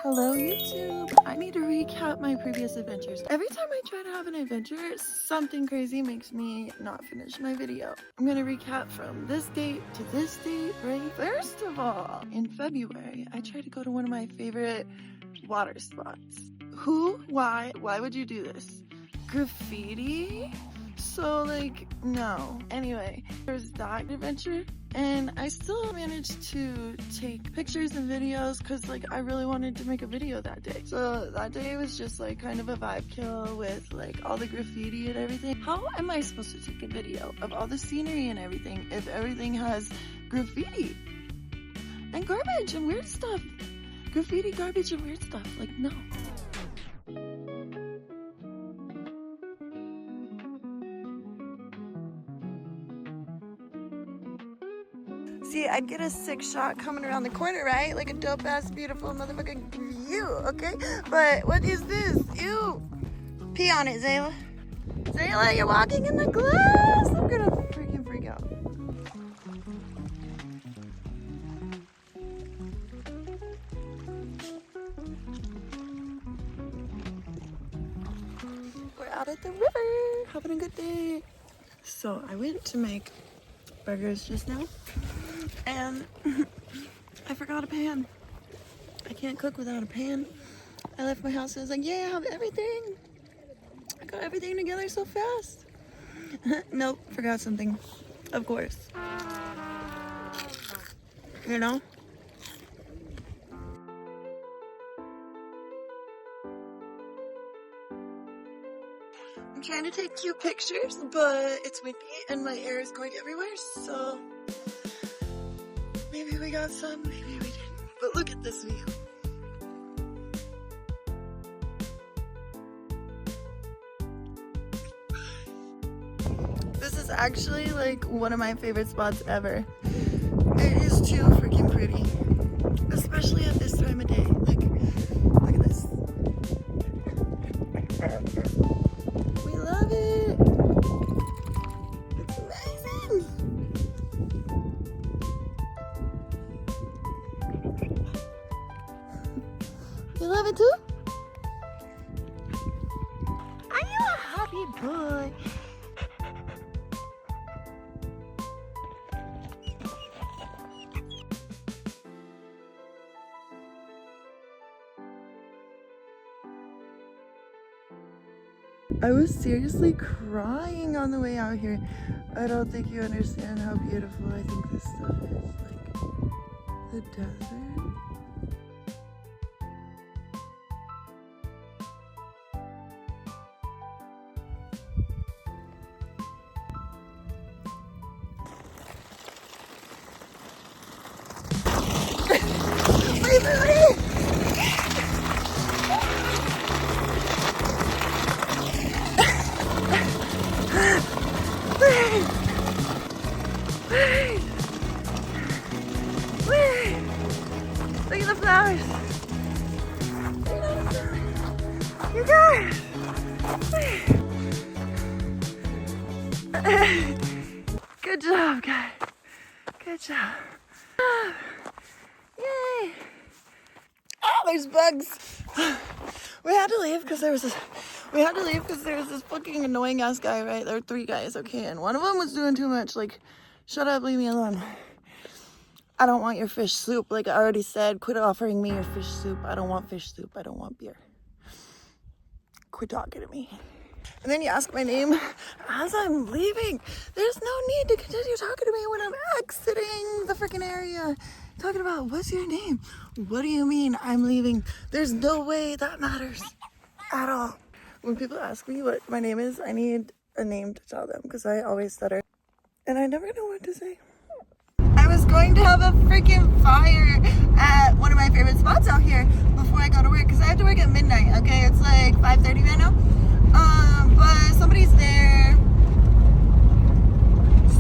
Hello YouTube! I need to recap my previous adventures. Every time I try to have an adventure, something crazy makes me not finish my video. I'm gonna recap from this date to this date, right? First of all, in February, I tried to go to one of my favorite water spots. Who? Why would you do this? Graffiti? So like, no. Anyway, there's that adventure. And I still managed to take pictures and videos because like I really wanted to make a video that day. So that day was just like kind of a vibe kill with like all the graffiti and everything. How am I supposed to take a video of all the scenery and everything if everything has graffiti and garbage and weird stuff? Graffiti, garbage, and weird stuff. Like, no. See, I'd get a sick shot coming around the corner, right? Like a dope ass, beautiful motherfucking view, okay? But what is this? Ew! Pee on it, Zayla. Zayla, you're walking in the glass! I'm gonna freaking freak out. We're out at the river, having a good day. So I went to make burgers just now. And I forgot a pan. I can't cook without a pan. I left my house and I was like, yeah, I have everything. I got everything together so fast. Nope, forgot something. Of course. You know? I'm trying to take cute pictures, but it's windy and my hair is going everywhere, so maybe we got some, maybe we didn't. But look at this view. This is actually like one of my favorite spots ever. It is too freaking pretty. Especially at this time of day. Like, look at this. We love it. It's amazing. You love it too? Are you a happy boy? I was seriously crying on the way out here. I don't think you understand how beautiful I think this stuff is. Like, the desert. Wait for me! Wait! Look at the flowers! You guys! Good job, guys. Good job. Yay! Oh, there's bugs! We had to leave because there was this fucking annoying ass guy, right? There were 3 guys, okay? And one of them was doing too much. Like, shut up, leave me alone. I don't want your fish soup. Like I already said, quit offering me your fish soup. I don't want fish soup. I don't want beer. Quit talking to me. And then you ask my name as I'm leaving. There's no need to continue talking to me when I'm exiting the freaking area. Talking about, what's your name? What do you mean I'm leaving? There's no way that matters at all. When people ask me what my name is, I need a name to tell them because I always stutter. And I never know what to say. I was going to have a freaking fire at one of my favorite spots out here before I go to work because I have to work at midnight, okay? It's like 5:30 right now. But somebody's there.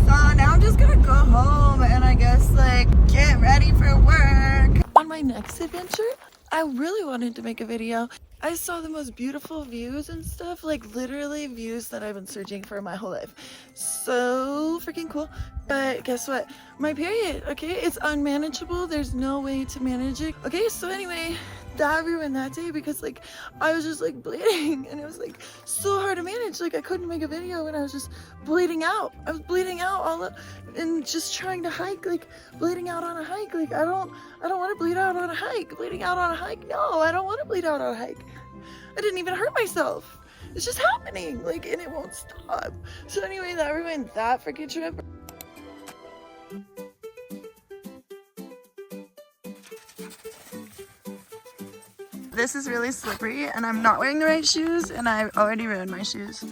So now I'm just gonna go home and I guess like get ready for work. On my next adventure, I really wanted to make a video. I saw the most beautiful views and stuff, like literally views that I've been searching for my whole life. So freaking cool. But guess what? My period, okay? It's unmanageable. There's no way to manage it. Okay, so anyway, that ruined that day because like I was just like bleeding and it was like so hard to manage. Like I couldn't make a video when I was just bleeding out. I was bleeding out and just trying to hike, like bleeding out on a hike. Like I don't want to bleed out on a hike. Bleeding out on a hike? No, I don't want to bleed out on a hike. I didn't even hurt myself. It's just happening, like, and it won't stop. So anyway, that ruined that freaking trip. This is really slippery and I'm not wearing the right shoes and I've already ruined my shoes.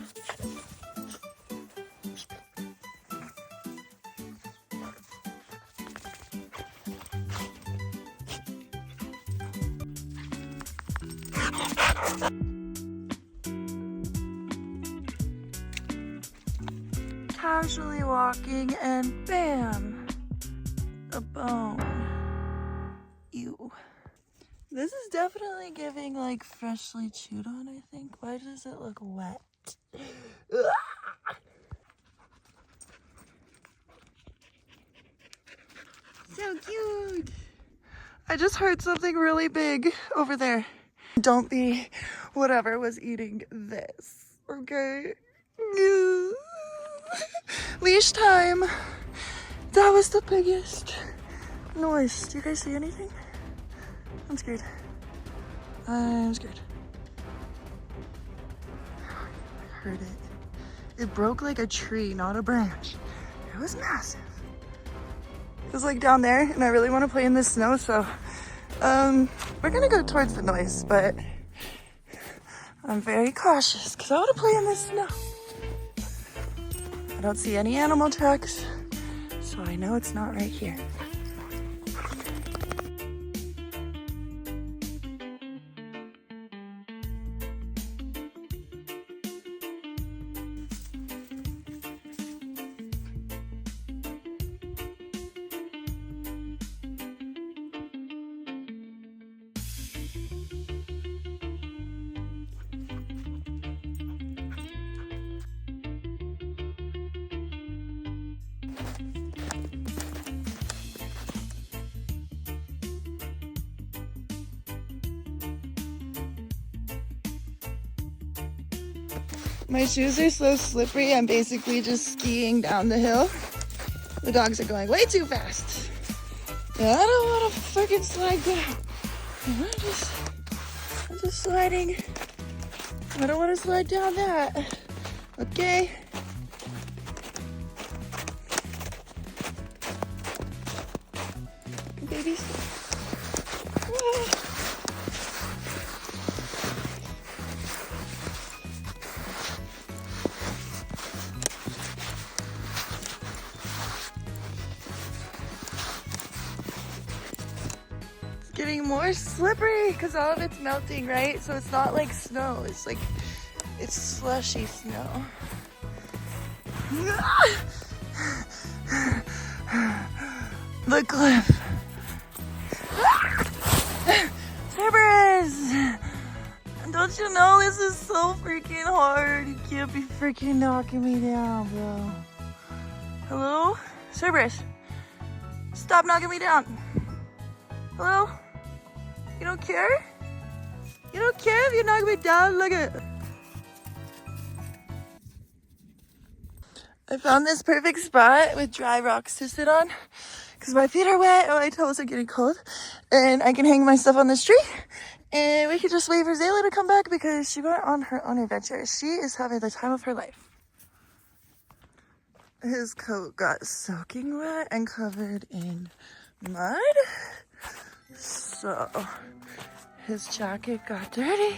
Casually walking and bam, a bone. Ew. This is definitely giving like freshly chewed on, I think. Why does it look wet? So cute. I just heard something really big over there. Don't be whatever was eating this, okay? Leash time. That was the biggest noise. Do you guys see anything? I'm scared. I'm scared. I heard it. It broke like a tree, not a branch. It was massive. It was like down there and I really want to play in the snow, so we're gonna go towards the noise, but I'm very cautious because I want to play in the snow. I don't see any animal tracks, so I know it's not right here. My shoes are so slippery, I'm basically just skiing down the hill. The dogs are going way too fast. And I don't want to freaking slide down. I'm just sliding. I don't want to slide down that. Okay. Babies. Getting more slippery because all of it's melting, right? So it's not like snow, it's like, it's slushy snow. The cliff. Cerberus! Don't you know this is so freaking hard? You can't be freaking knocking me down, bro. Hello? Cerberus, stop knocking me down. Hello? You don't care? You don't care if you knock me down? Look at it. I found this perfect spot with dry rocks to sit on because my feet are wet and my toes are getting cold. And I can hang my stuff on this tree and we can just wait for Zayla to come back because she went on her own adventure. She is having the time of her life. His coat got soaking wet and covered in mud. So his jacket got dirty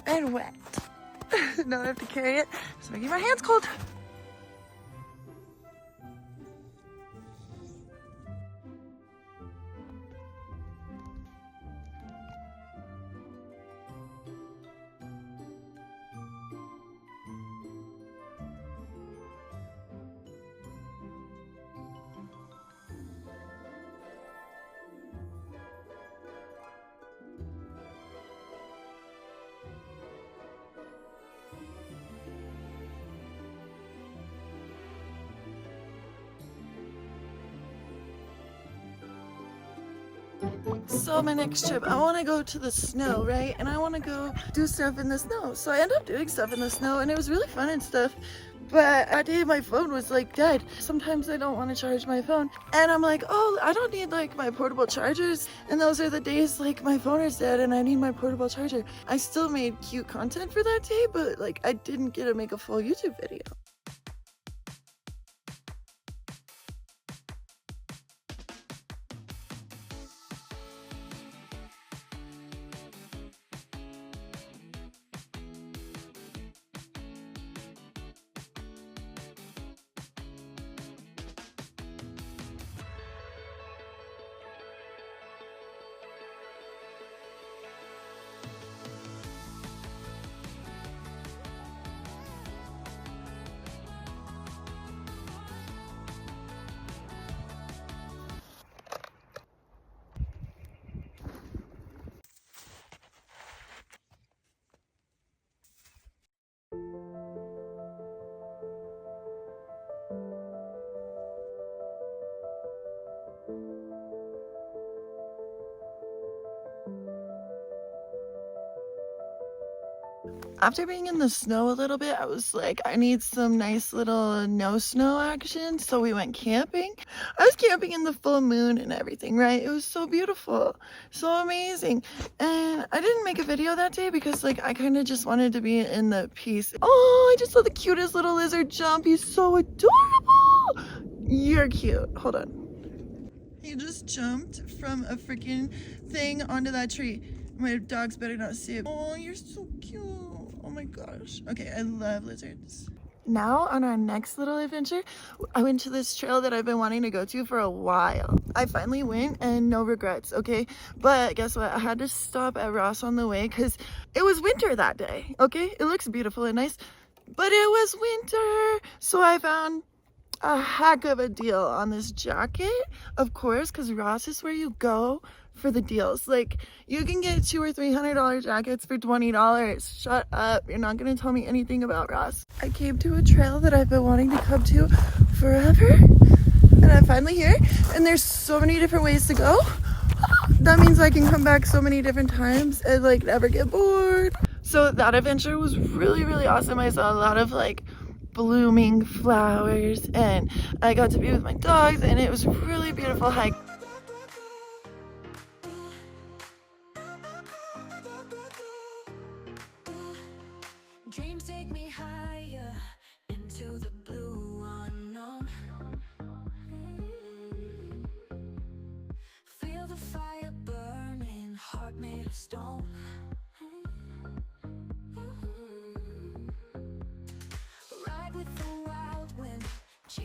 and wet. Now I have to carry it. It's making my hands cold. So my next trip, I want to go to the snow, right? And I want to go do stuff in the snow. So I end up doing stuff in the snow, and it was really fun and stuff. But that day my phone was like dead. Sometimes I don't want to charge my phone. And I'm like, oh, I don't need like my portable chargers. And those are the days like my phone is dead and I need my portable charger. I still made cute content for that day, but like I didn't get to make a full YouTube video. After being in the snow a little bit, I was like, I need some nice little no snow action. So we went camping. I was camping in the full moon and everything, right? It was so beautiful, so amazing. And I didn't make a video that day because like I kind of just wanted to be in the peace. Oh, I just saw the cutest little lizard jump. He's so adorable. You're cute. Hold on. He just jumped from a freaking thing onto that tree. My dogs better not see it. Oh, you're so cute. Oh my gosh. Okay, I love lizards. Now on our next little adventure, I went to this trail that I've been wanting to go to for a while. I finally went and no regrets, okay? But guess what? I had to stop at Ross on the way because it was winter that day, okay? It looks beautiful and nice, but it was winter. So I found a heck of a deal on this jacket, of course, because Ross is where you go for the deals. Like you can get $200 or $300 jackets for $20. Shut up, you're not gonna tell me anything about Ross. I came to a trail that I've been wanting to come to forever, and I'm finally here, and there's so many different ways to go. That means I can come back so many different times and like never get bored. So that adventure was really, really awesome. I saw a lot of like blooming flowers, and I got to be with my dogs, and it was a really beautiful hike. Dreams take me higher into the blue unknown. Feel the fire burning, heart made of stone. Ride with the wild wind.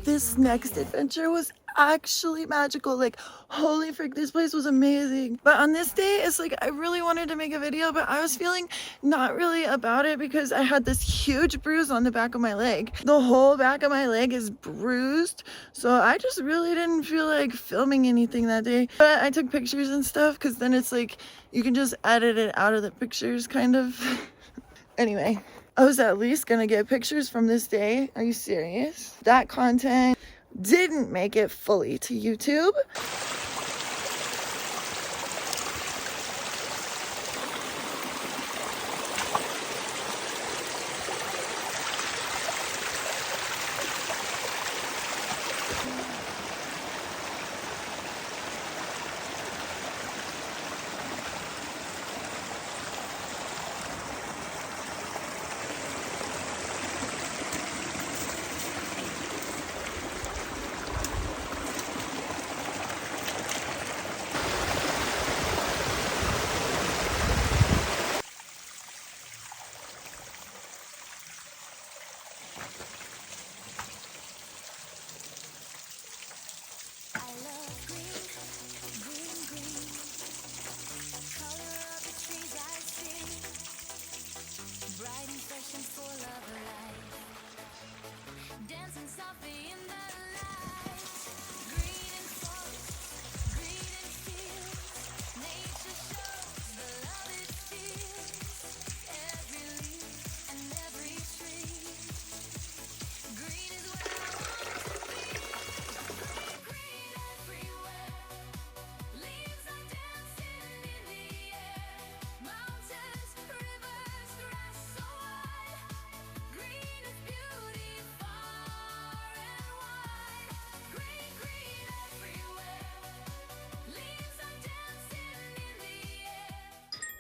This next adventure was actually magical. Like, holy frick, this place was amazing. But on this day, it's like I really wanted to make a video, but I was feeling not really about it because I had this huge bruise on the back of my leg. The whole back of my leg is bruised, so I just really didn't feel like filming anything that day. But I took pictures and stuff because then it's like you can just edit it out of the pictures, kind of. Anyway, I was at least gonna get pictures from this day. Are you serious? That content didn't make it fully to YouTube.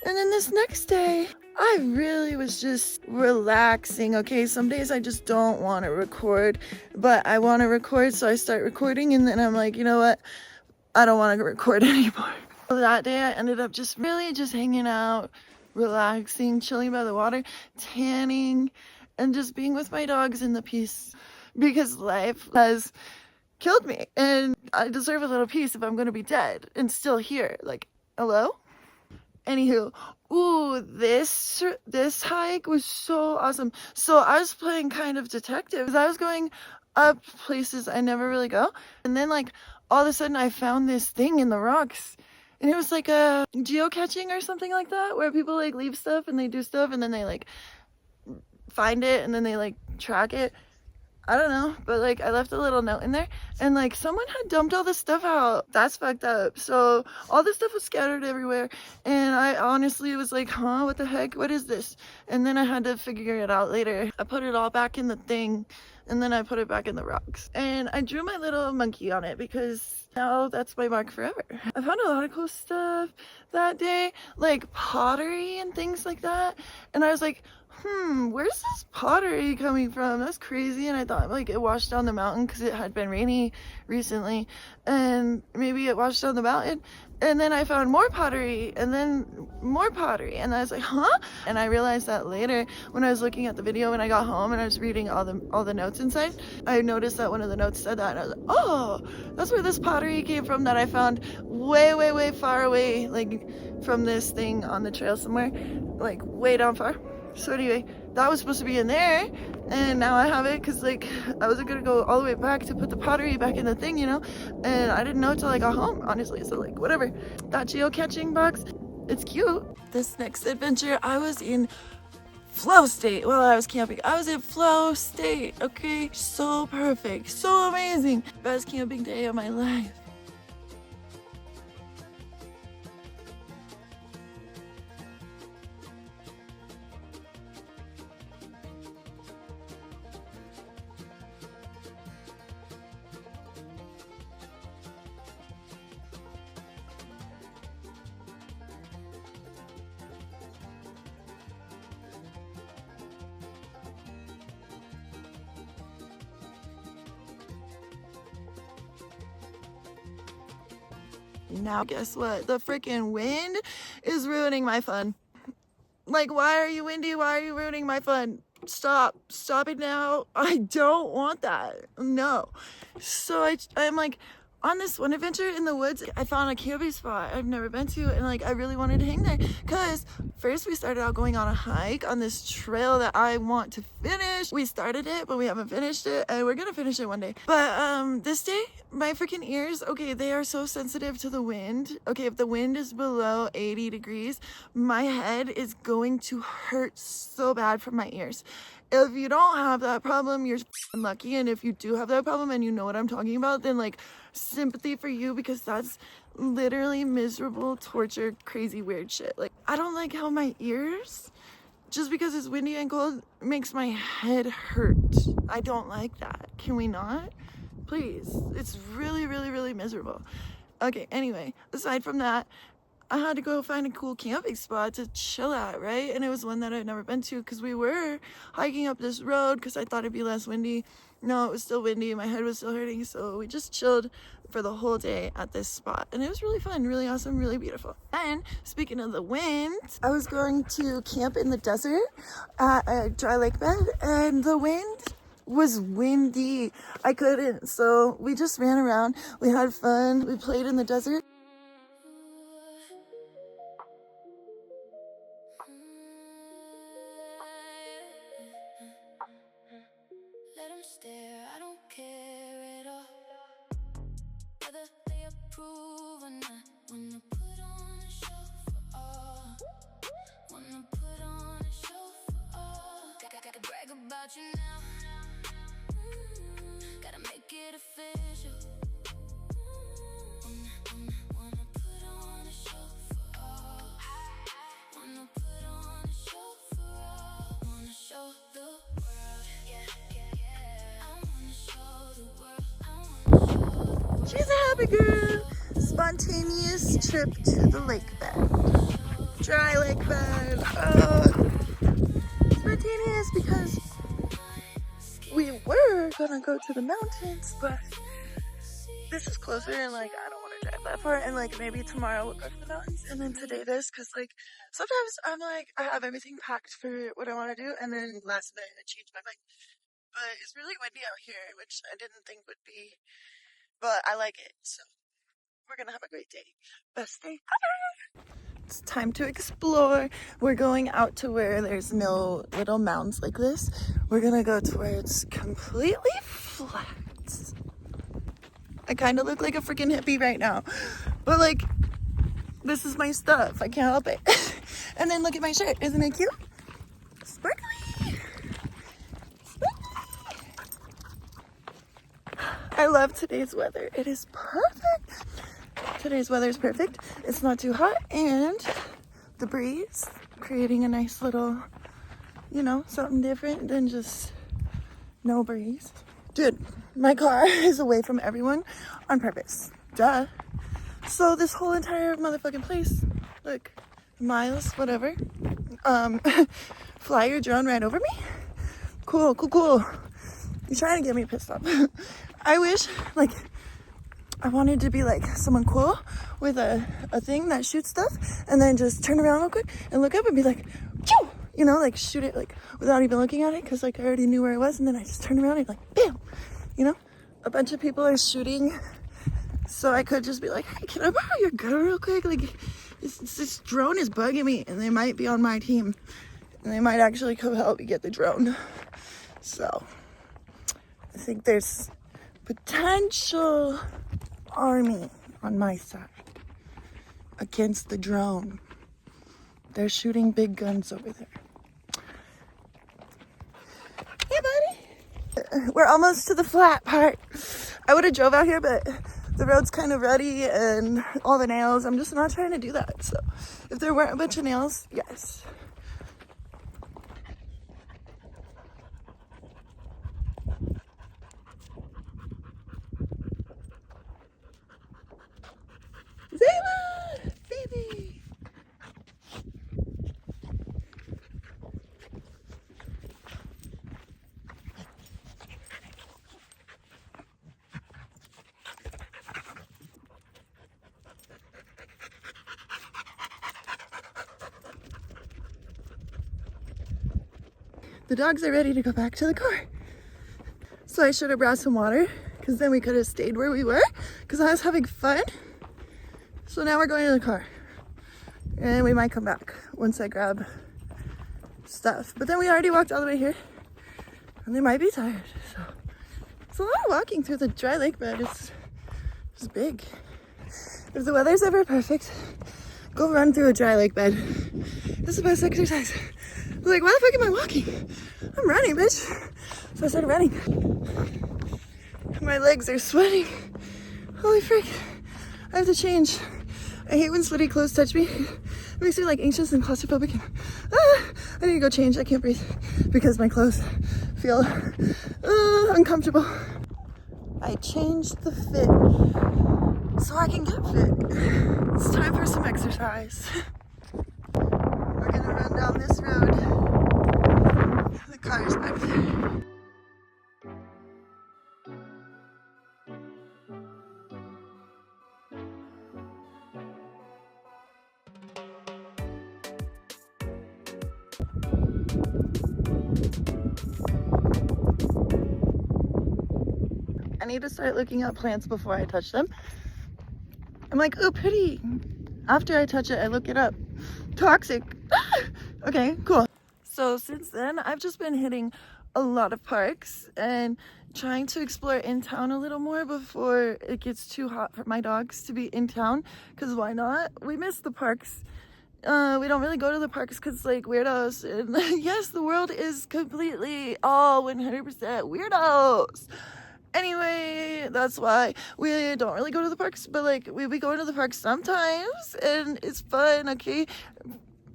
And then this next day, I really was just relaxing. Okay, some days I just don't want to record, but I want to record, so I start recording, and then I'm like, you know what? I don't want to record anymore. So that day I ended up just really just hanging out, relaxing, chilling by the water, tanning, and just being with my dogs in the peace, because life has killed me and I deserve a little peace if I'm going to be dead and still here. Like, hello? Anywho, ooh, this hike was so awesome. So I was playing kind of detective. I was going up places I never really go, and then like all of a sudden I found this thing in the rocks, and it was like a geocaching or something like that, where people like leave stuff and they do stuff and then they like find it and then they like track it. I don't know, but like I left a little note in there, and like someone had dumped all this stuff out. That's fucked up. So all this stuff was scattered everywhere, and I honestly was like, huh, what the heck? What is this? And then I had to figure it out later. I put it all back in the thing, and then I put it back in the rocks. And I drew my little monkey on it because now that's my mark forever. I found a lot of cool stuff that day, like pottery and things like that. And I was like, where's this pottery coming from? That's crazy. And I thought like it washed down the mountain because it had been rainy recently, and maybe it washed down the mountain. And then I found more pottery, and then more pottery, and I was like, huh? And I realized that later when I was looking at the video when I got home and I was reading all the notes inside. I noticed that one of the notes said that, and I was like, oh, that's where this pottery came from that I found way far away, like from this thing on the trail somewhere, like way down far. So anyway, that was supposed to be in there, and now I have it because like I wasn't gonna go all the way back to put the pottery back in the thing, you know, and I didn't know until I got home, honestly. So like whatever, that geocaching box, it's cute. This next adventure, I was in flow state while I was camping. I was in flow state, okay? So perfect, so amazing. Best camping day of my life. Now guess what? The freaking wind is ruining my fun. Like, why are you windy? Why are you ruining my fun? Stop it now. I don't want that. No. So I'm like on this one adventure in the woods. I found a camping spot I've never been to, and like I really wanted to hang there because first we started out going on a hike on this trail that I want to finish. We started it, but we haven't finished it, and we're gonna finish it one day. But this day, my freaking ears, okay, they are so sensitive to the wind. Okay, if the wind is below 80 degrees, my head is going to hurt so bad from my ears. If you don't have that problem, you're lucky, and if you do have that problem and you know what I'm talking about, then like sympathy for you, because that's literally miserable, torture, crazy, weird shit. Like, I don't like how my ears, just because it's windy and cold, makes my head hurt. I don't like that. Can we not? Please. It's really miserable. Okay, anyway, aside from that, I had to go find a cool camping spot to chill at, right? And it was one that I'd never been to because we were hiking up this road because I thought it'd be less windy. No, it was still windy. My head was still hurting. So we just chilled for the whole day at this spot. And it was really fun, really awesome, really beautiful. And speaking of the wind, I was going to camp in the desert at a dry lake bed, and the wind was windy. I couldn't. So we just ran around. We had fun. We played in the desert. Let 'em stare, I don't care at all. Whether they approve or not, wanna put on a show for all. Wanna put on a show for all. Gotta brag about you now. Gotta make it official. Wanna put on a show for all. Wanna put on a show for all. Wanna show the world, yeah. I wanna show the world. I wanna show the world. She's a happy girl. Spontaneous trip to the lake bed. dry lake bed. Spontaneous because we were gonna go to the mountains, but this is closer and like I don't want to drive that far, and like maybe tomorrow we'll go to the mountains and then today this, because like sometimes I'm like I have everything packed for what I want to do and then last minute I change my mind. But it's really windy out here, which I didn't think would be, but I like it, so we're gonna have a great day. Best day ever! It's time to explore. We're going out to where there's no little mounds like this. We're gonna go to where it's completely flat. I kind of look like a freaking hippie right now, but like, this is my stuff. I can't help it. And then look at my shirt. Isn't it cute? Sparkly. I love today's weather. It is perfect. Today's weather is perfect. It's not too hot, and the breeze creating a nice little, you know, something different than just no breeze. Dude, my car is away from everyone on purpose. Duh. So this whole entire motherfucking place, look, miles, whatever, fly your drone right over me? Cool, cool, cool. You're trying to get me pissed off. I wish, like, I wanted to be like someone cool with a thing that shoots stuff and then just turn around real quick and look up and be like, Choo! You know, like shoot it like without even looking at it, because like I already knew where it was, and then I just turned around and like, bam! You know, a bunch of people are shooting, so I could just be like, hey, can I borrow your gun real quick? Like, this drone is bugging me, and they might be on my team, and they might actually come help me get the drone. So, I think there's potential army on my side against the drone. They're shooting big guns over there. Hey, buddy. We're almost to the flat part. I would have drove out here, but the road's kind of rutty and all the nails. I'm just not trying to do that. So if there weren't a bunch of nails, yes. Zayla, baby. The dogs are ready to go back to the car. So I should have brought some water, because then we could have stayed where we were, because I was having fun. So now we're going to the car, and we might come back once I grab stuff. But then we already walked all the way here, and they might be tired. So it's a lot of walking through the dry lake bed. It's big. If the weather's ever perfect, go run through a dry lake bed. It's the best exercise. I was like, why the fuck am I walking? I'm running, bitch. So I started running. My legs are sweating. Holy frick. I have to change. I hate when sweaty clothes touch me. It makes me like anxious and claustrophobic. And, I need to go change. I can't breathe because my clothes feel uncomfortable. I changed the fit so I can get fit. It's time for some exercise. We're gonna run down this road. The car's back there. I need to start looking at plants before I touch them. I'm like, oh, pretty. After I touch it, I look it up. Toxic. Okay, cool. So since then, I've just been hitting a lot of parks and trying to explore in town a little more before it gets too hot for my dogs to be in town. Because why not? We miss the parks. We don't really go to the parks because like weirdos. And yes, the world is completely all 100% weirdos. Anyway, that's why we don't really go to the parks, but like we go into the parks sometimes and it's fun, okay?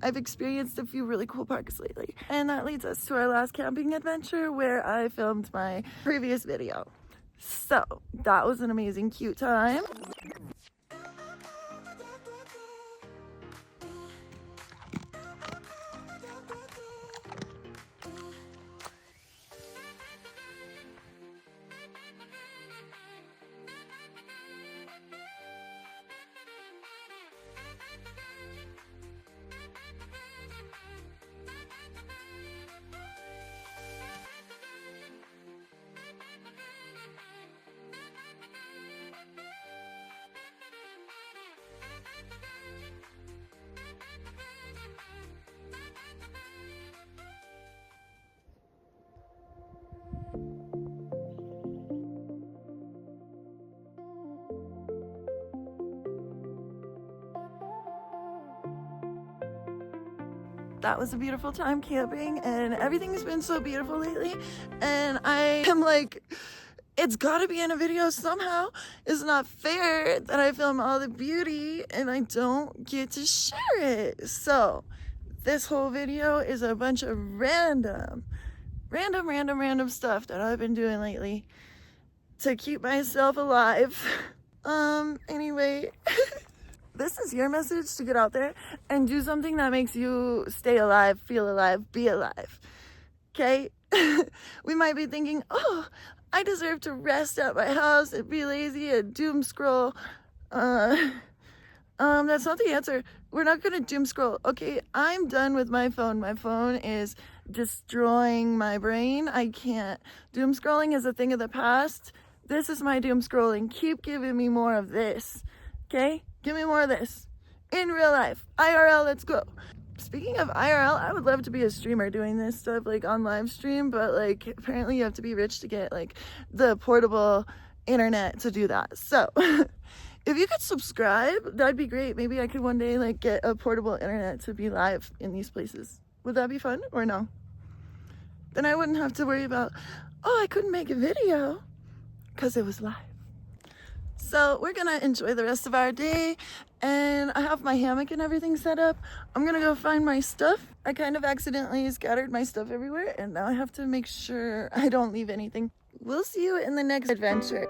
I've experienced a few really cool parks lately. And that leads us to our last camping adventure where I filmed my previous video. So that was an amazing, cute time. that was a beautiful time camping, and everything's been so beautiful lately, and I am like, it's gotta be in a video somehow. It's not fair that I film all the beauty and I don't get to share it. So this whole video is a bunch of random stuff that I've been doing lately to keep myself alive. Anyway, this is your message to get out there and do something that makes you stay alive, feel alive, be alive. Okay? We might be thinking, oh, I deserve to rest at my house and be lazy and doom scroll. That's not the answer. We're not gonna doom scroll. Okay, I'm done with my phone. My phone is destroying my brain. I can't. Doom scrolling is a thing of the past. This is my doom scrolling. Keep giving me more of this. Okay? Give me more of this. In real life. IRL, let's go. Speaking of IRL, I would love to be a streamer doing this stuff like on live stream, but like apparently you have to be rich to get like the portable internet to do that. So if you could subscribe, that'd be great. Maybe I could one day like get a portable internet to be live in these places. Would that be fun or no? Then I wouldn't have to worry about, oh, I couldn't make a video because it was live. So we're gonna enjoy the rest of our day, and I have my hammock and everything set up. I'm gonna go find my stuff. I kind of accidentally scattered my stuff everywhere, and now I have to make sure I don't leave anything. We'll see you in the next adventure.